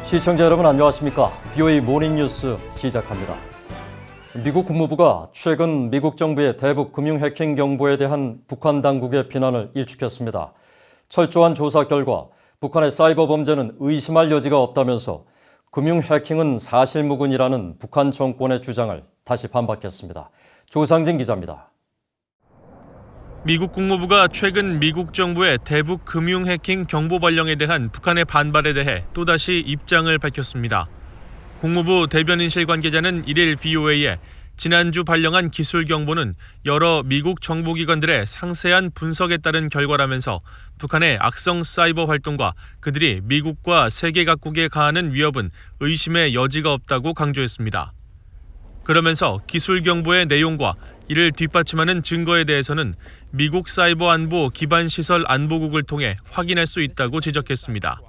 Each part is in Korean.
시청자 여러분 안녕하십니까? BOA 모닝뉴스 시작합니다. 미국 국무부가 최근 미국 정부의 대북 금융 해킹 경보에 대한 북한 당국의 비난을 일축했습니다. 철저한 조사 결과 북한의 사이버 범죄는 의심할 여지가 없다면서 금융 해킹은 사실무근이라는 북한 정권의 주장을 다시 반박했습니다. 조상진 기자입니다. 미국 국무부가 최근 미국 정부의 대북 금융 해킹 경보 발령에 대한 북한의 반발에 대해 또다시 입장을 밝혔습니다. 국무부 대변인실 관계자는 1일 BOA에 지난주 발령한 기술 경보는 여러 미국 정보기관들의 상세한 분석에 따른 결과라면서 북한의 악성 사이버 활동과 그들이 미국과 세계 각국에 가하는 위협은 의심의 여지가 없다고 강조했습니다. 그러면서 기술 경보의 내용과 이를 뒷받침하는 증거에 대해서는 미국 사이버 안보 기반 시설 안보국을 통해 확인할 수 있다고 지적했습니다.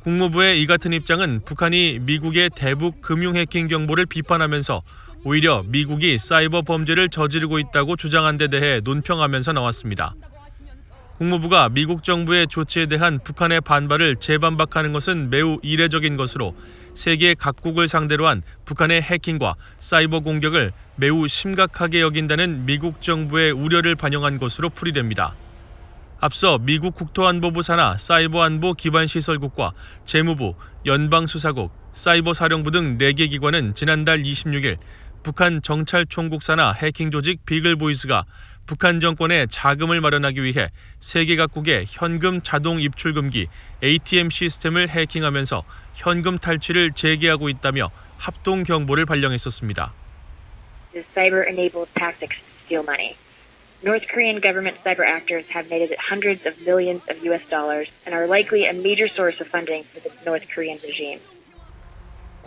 국무부의 이 같은 입장은 북한이 미국의 대북 금융 해킹 경보를 비판하면서 오히려 미국이 사이버 범죄를 저지르고 있다고 주장한 데 대해 논평하면서 나왔습니다. 국무부가 미국 정부의 조치에 대한 북한의 반발을 재반박하는 것은 매우 이례적인 것으로 세계 각국을 상대로 한 북한의 해킹과 사이버 공격을 매우 심각하게 여긴다는 미국 정부의 우려를 반영한 것으로 풀이됩니다. 앞서 미국 국토안보부 산하 사이버안보 기반시설국과 재무부, 연방수사국, 사이버사령부 등 4개 기관은 지난달 26일 북한 정찰총국 산하 해킹 조직 비글보이스가 북한 정권에 자금을 마련하기 위해 세계 각국의 현금 자동 입출 금기 ATM 시스템을 해킹하면서 현금 탈취를 재개하고 있다며 합동 경보를 발령했었습니다. Cyber-enabled tactics to steal money. North Korean government cyber actors have netted hundreds of millions of US dollars and are likely a major source of funding for the North Korean regime.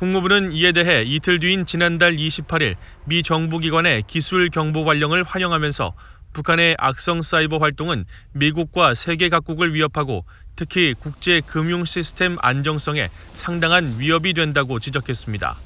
국무부는 이에 대해 이틀 뒤인 지난달 28일 미 정부기관의 기술 경보 발령을 환영하면서 북한의 악성 사이버 활동은 미국과 세계 각국을 위협하고 특히 국제 금융 시스템 안정성에 상당한 위협이 된다고 지적했습니다.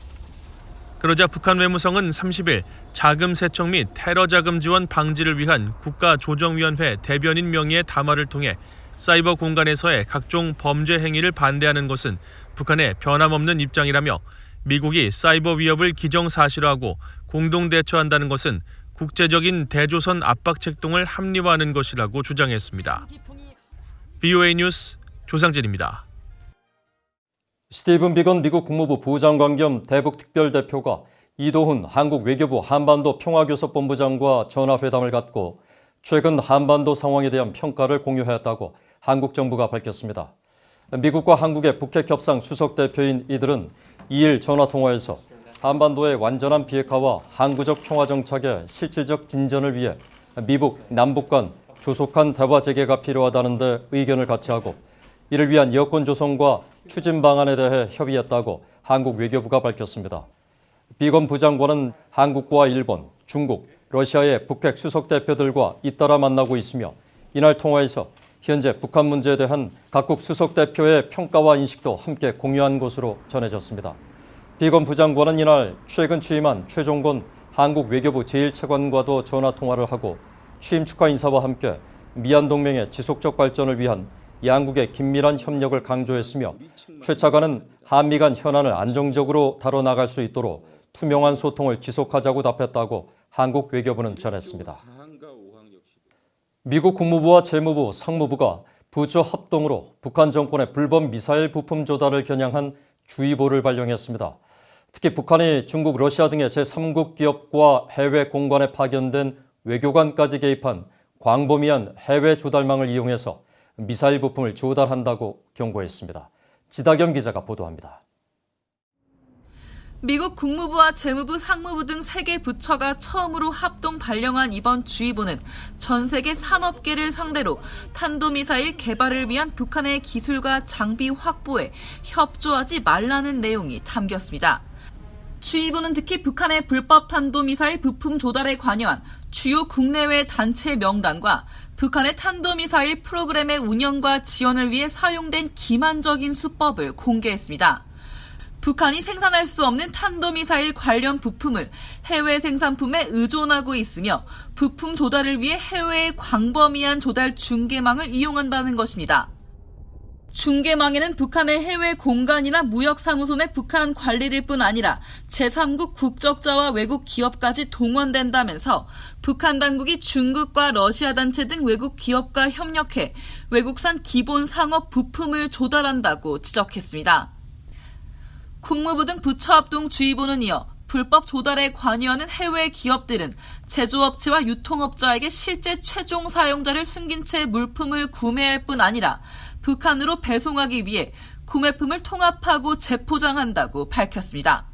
그러자 북한 외무성은 30일 자금 세척 및 테러 자금 지원 방지를 위한 국가조정위원회 대변인 명의의 담화를 통해 사이버 공간에서의 각종 범죄 행위를 반대하는 것은 북한의 변함없는 입장이라며 미국이 사이버 위협을 기정사실화하고 공동 대처한다는 것은 국제적인 대조선 압박 책동을 합리화하는 것이라고 주장했습니다. BOA 뉴스 조상진입니다. 스티븐 비건 미국 국무부 부장관 겸 대북특별대표가 이도훈 한국 외교부 한반도 평화교섭본부장과 전화회담을 갖고 최근 한반도 상황에 대한 평가를 공유했다고 한국 정부가 밝혔습니다. 미국과 한국의 북핵 협상 수석 대표인 이들은 2일 전화통화에서 한반도의 완전한 비핵화와 항구적 평화 정착의 실질적 진전을 위해 미북, 남북 간 조속한 대화 재개가 필요하다는 데 의견을 같이하고 이를 위한 여건 조성과 추진 방안에 대해 협의했다고 한국 외교부가 밝혔습니다. 비건 부장관은 한국과 일본, 중국, 러시아의 북핵 수석 대표들과 잇따라 만나고 있으며 이날 통화에서 현재 북한 문제에 대한 각국 수석 대표의 평가와 인식도 함께 공유한 것으로 전해졌습니다. 비건 부장관은 이날 최근 취임한 최종건 한국 외교부 제1차관과도 전화통화를 하고 취임 축하 인사와 함께 미얀 동맹의 지속적 발전을 위한 양국의 긴밀한 협력을 강조했으며 최 차관은 한미 간 현안을 안정적으로 다뤄나갈 수 있도록 투명한 소통을 지속하자고 답했다고 한국 외교부는 전했습니다. 미국 국무부와 재무부, 상무부가 부처 합동으로 북한 정권의 불법 미사일 부품 조달을 겨냥한 주의보를 발령했습니다. 특히 북한이 중국, 러시아 등의 제3국 기업과 해외 공간에 파견된 외교관까지 개입한 광범위한 해외 조달망을 이용해서 미사일 부품을 조달한다고 경고했습니다. 지다겸 기자가 보도합니다. 미국 국무부와 재무부, 상무부 등 3개 부처가 처음으로 합동 발령한 이번 주의보는 전 세계 산업계를 상대로 탄도미사일 개발을 위한 북한의 기술과 장비 확보에 협조하지 말라는 내용이 담겼습니다. 주의보는 특히 북한의 불법 탄도미사일 부품 조달에 관여한 주요 국내외 단체 명단과 북한의 탄도미사일 프로그램의 운영과 지원을 위해 사용된 기만적인 수법을 공개했습니다. 북한이 생산할 수 없는 탄도미사일 관련 부품을 해외 생산품에 의존하고 있으며 부품 조달을 위해 해외의 광범위한 조달 중개망을 이용한다는 것입니다. 중계망에는 북한의 해외 공간이나 무역사무소 내 북한 관리들뿐 아니라 제3국 국적자와 외국 기업까지 동원된다면서 북한 당국이 중국과 러시아 단체 등 외국 기업과 협력해 외국산 기본 상업 부품을 조달한다고 지적했습니다. 국무부 등 부처합동주의보는 이어 불법 조달에 관여하는 해외 기업들은 제조업체와 유통업자에게 실제 최종 사용자를 숨긴 채 물품을 구매할 뿐 아니라 북한으로 배송하기 위해 구매품을 통합하고 재포장한다고 밝혔습니다.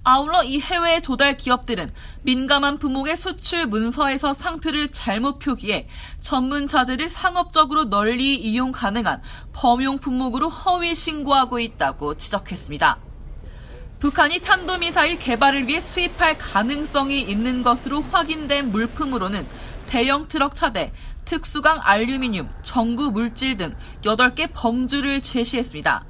아울러 이 해외 조달 기업들은 민감한 품목의 수출 문서에서 상표를 잘못 표기해 전문 자재를 상업적으로 널리 이용 가능한 범용 품목으로 허위 신고하고 있다고 지적했습니다. 북한이 탄도미사일 개발을 위해 수입할 가능성이 있는 것으로 확인된 물품으로는 대형 트럭 차대, 특수강 알루미늄, 전구 물질 등 8개 범주를 제시했습니다.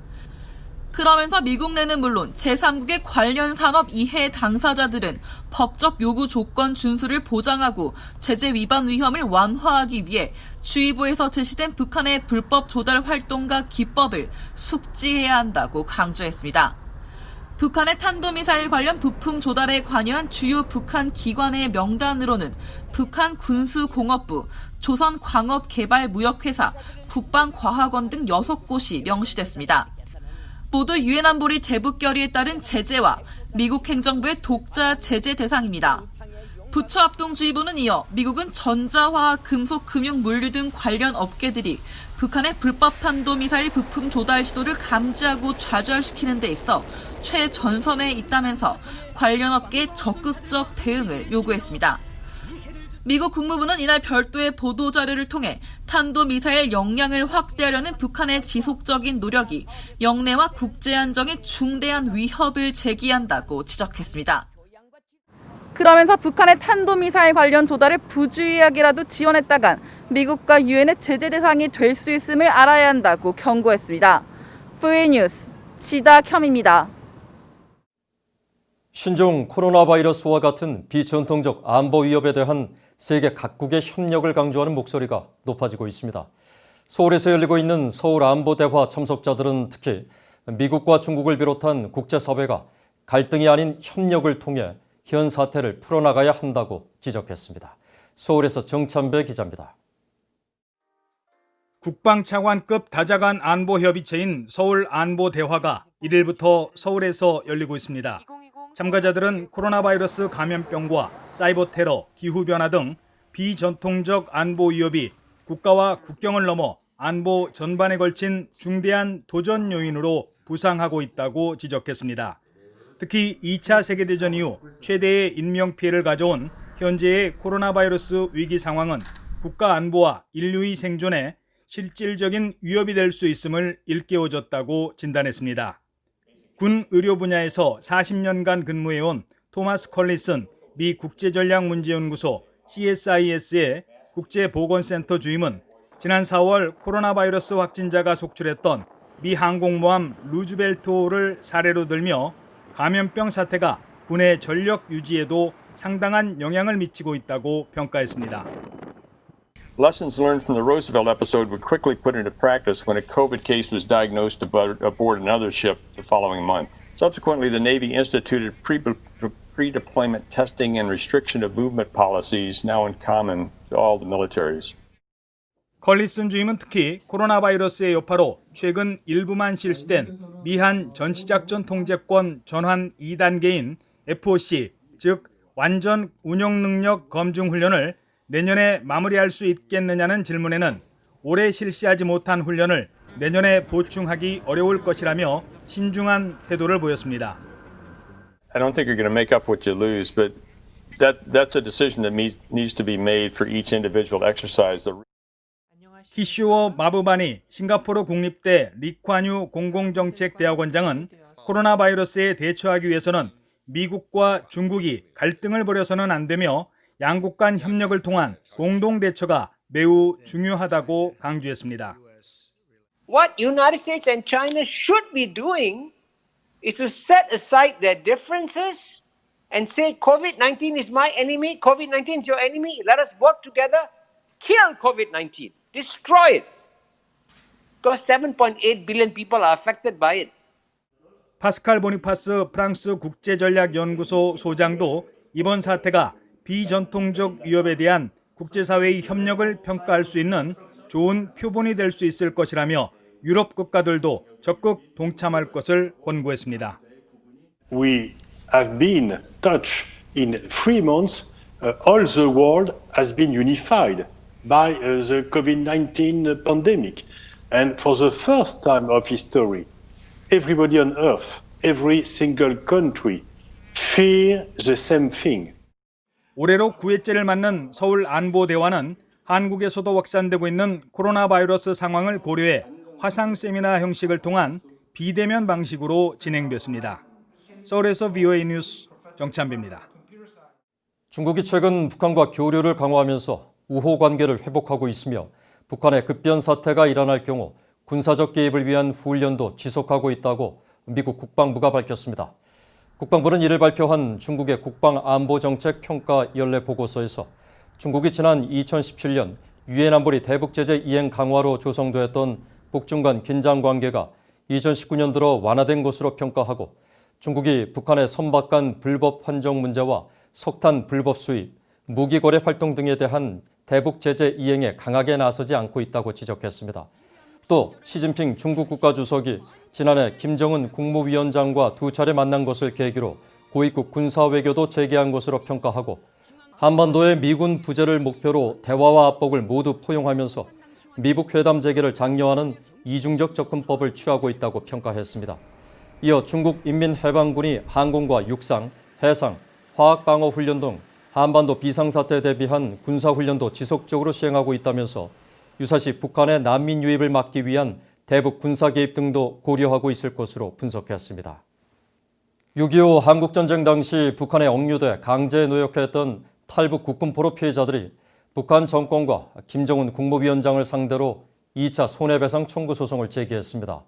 그러면서 미국 내는 물론 제3국의 관련 산업 이해 당사자들은 법적 요구 조건 준수를 보장하고 제재 위반 위험을 완화하기 위해 주의보에서 제시된 북한의 불법 조달 활동과 기법을 숙지해야 한다고 강조했습니다. 북한의 탄도미사일 관련 부품 조달에 관여한 주요 북한 기관의 명단으로는 북한 군수공업부, 조선광업개발무역회사, 국방과학원 등 6곳이 명시됐습니다. 모두 유엔 안보리 대북 결의에 따른 제재와 미국 행정부의 독자 제재 대상입니다. 부처합동주의보는 이어 미국은 전자화학, 금속, 금융, 물류 등 관련 업계들이 북한의 불법 탄도미사일 부품 조달 시도를 감지하고 좌절시키는 데 있어 최전선에 있다면서 관련 업계의 적극적 대응을 요구했습니다. 미국 국무부는 이날 별도의 보도자료를 통해 탄도미사일 역량을 확대하려는 북한의 지속적인 노력이 영내와 국제안정에 중대한 위협을 제기한다고 지적했습니다. 그러면서 북한의 탄도미사일 관련 조달을 부주의하게라도 지원했다간 미국과 유엔의 제재 대상이 될 수 있음을 알아야 한다고 경고했습니다. 프리뉴스 지다켬입니다. 신종 코로나 바이러스와 같은 비전통적 안보 위협에 대한 세계 각국의 협력을 강조하는 목소리가 높아지고 있습니다. 서울에서 열리고 있는 서울 안보대화 참석자들은 특히 미국과 중국을 비롯한 국제사회가 갈등이 아닌 협력을 통해 현 사태를 풀어나가야 한다고 지적했습니다. 서울에서 정찬배 기자입니다. 국방차관급 다자간 안보협의체인 서울안보대화가 1일부터 서울에서 열리고 있습니다. 참가자들은 코로나 바이러스 감염병과 사이버 테러, 기후변화 등 비전통적 안보 위협이 국가와 국경을 넘어 안보 전반에 걸친 중대한 도전 요인으로 부상하고 있다고 지적했습니다. 특히 2차 세계대전 이후 최대의 인명피해를 가져온 현재의 코로나 바이러스 위기 상황은 국가 안보와 인류의 생존에 실질적인 위협이 될 수 있음을 일깨워줬다고 진단했습니다. 군 의료 분야에서 40년간 근무해온 토마스 컬리슨 미 국제전략문제연구소 CSIS의 국제보건센터 주임은 지난 4월 코로나 바이러스 확진자가 속출했던 미 항공모함 루즈벨트호를 사례로 들며 감염병 사태가 군의 전력 유지에도 상당한 영향을 미치고 있다고 평가했습니다. Lessons learned from the Roosevelt episode were quickly put into practice when a COVID case was diagnosed aboard another ship the following month. Subsequently, the Navy instituted pre-deployment testing and restriction of movement policies now in common to all the militaries. 컬리슨 주임은 특히 코로나 바이러스의 여파로 최근 일부만 실시된 미한 전시작전 통제권 전환 2단계인 FOC, 즉 완전 운용 능력 검증 훈련을 내년에 마무리할 수 있겠느냐는 질문에는 올해 실시하지 못한 훈련을 내년에 보충하기 어려울 것이라며 신중한 태도를 보였습니다. I don't think you're going to make up what you lose, but that's a decision that needs to be made for each individual exercise. 키슈어 마부바니 싱가포르 국립대 리콴유 공공정책대학원장은 코로나 바이러스에 대처하기 위해서는 미국과 중국이 갈등을 벌여서는 안 되며 양국 간 협력을 통한 공동 대처가 매우 중요하다고 강조했습니다. What United States and China should be doing is to set aside their differences and say COVID-19 is my enemy, COVID-19 is your enemy. Let us work together, kill COVID-19, destroy it. because 7.8 billion people are affected by it. 파스칼 보니파스 프랑스 국제전략연구소 소장도 이번 사태가 비전통적 위협에 대한 국제사회의 협력을 평가할 수 있는 좋은 표본이 될 수 있을 것이라며 유럽 국가들도 적극 동참할 것을 권고했습니다. We have been touched in 3 months. All the world has been unified by the COVID-19 pandemic. And for the first time of history, everybody on earth, every single country, fear the same thing. 올해로 9회째를 맞는 서울 안보대화는 한국에서도 확산되고 있는 코로나 바이러스 상황을 고려해 화상 세미나 형식을 통한 비대면 방식으로 진행됐습니다. 서울에서 VOA 뉴스 정찬배입니다. 중국이 최근 북한과 교류를 강화하면서 우호 관계를 회복하고 있으며 북한의 급변 사태가 일어날 경우 군사적 개입을 위한 훈련도 지속하고 있다고 미국 국방부가 밝혔습니다. 국방부는 이를 발표한 중국의 국방안보정책 평가 연례 보고서에서 중국이 지난 2017년 유엔 안보리 대북제재 이행 강화로 조성됐던 북중 간 긴장 관계가 2019년 들어 완화된 것으로 평가하고 중국이 북한의 선박간 불법 환정 문제와 석탄 불법 수입, 무기 거래 활동 등에 대한 대북 제재 이행에 강하게 나서지 않고 있다고 지적했습니다. 또 시진핑 중국 국가주석이 지난해 김정은 국무위원장과 2차례 만난 것을 계기로 고위급 군사 외교도 재개한 것으로 평가하고 한반도의 미군 부재를 목표로 대화와 압박을 모두 포용하면서 미북 회담 재개를 장려하는 이중적 접근법을 취하고 있다고 평가했습니다. 이어 중국 인민해방군이 항공과 육상, 해상, 화학방어 훈련 등 한반도 비상사태에 대비한 군사훈련도 지속적으로 시행하고 있다면서 유사시 북한의 난민 유입을 막기 위한 대북 군사 개입 등도 고려하고 있을 것으로 분석했습니다. 6.25 한국전쟁 당시 북한에 억류돼 강제 노역했던 탈북 국군포로 피해자들이 북한 정권과 김정은 국무위원장을 상대로 2차 손해배상 청구 소송을 제기했습니다.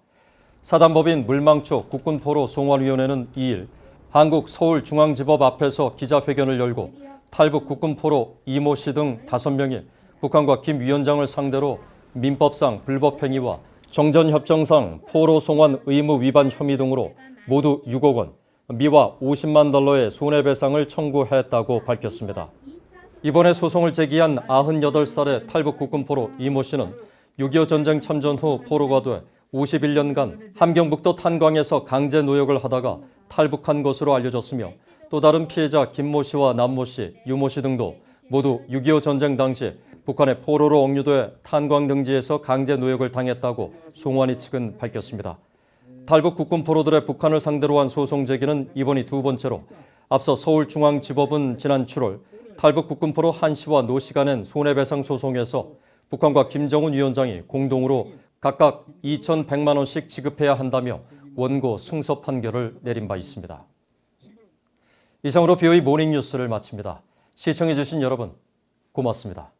사단법인 물망초 국군포로 송환위원회는 2일 한국 서울중앙지법 앞에서 기자회견을 열고 탈북 국군포로 이모 씨 등 5명이 북한과 김 위원장을 상대로 민법상 불법행위와 정전협정상 포로 송환 의무 위반 혐의 등으로 모두 6억 원, 미화 50만 달러의 손해배상을 청구했다고 밝혔습니다. 이번에 소송을 제기한 98살의 탈북 국군포로 이모 씨는 6.25 전쟁 참전 후 포로가 돼 51년간 함경북도 탄광에서 강제 노역을 하다가 탈북한 것으로 알려졌으며 또 다른 피해자 김모 씨와 남모 씨, 유모 씨 등도 모두 6.25 전쟁 당시 북한의 포로로 억류돼 탄광 등지에서 강제 노역을 당했다고 송환이 측은 밝혔습니다. 탈북 국군포로들의 북한을 상대로 한 소송 제기는 이번이 2번째로 앞서 서울중앙지법은 지난 7월 탈북 국군포로 한 씨와 노 씨가 낸 손해배상 소송에서 북한과 김정은 위원장이 공동으로 각각 2,100만 원씩 지급해야 한다며 원고 승소 판결을 내린 바 있습니다. 이상으로 VOA 모닝뉴스를 마칩니다. 시청해주신 여러분 고맙습니다.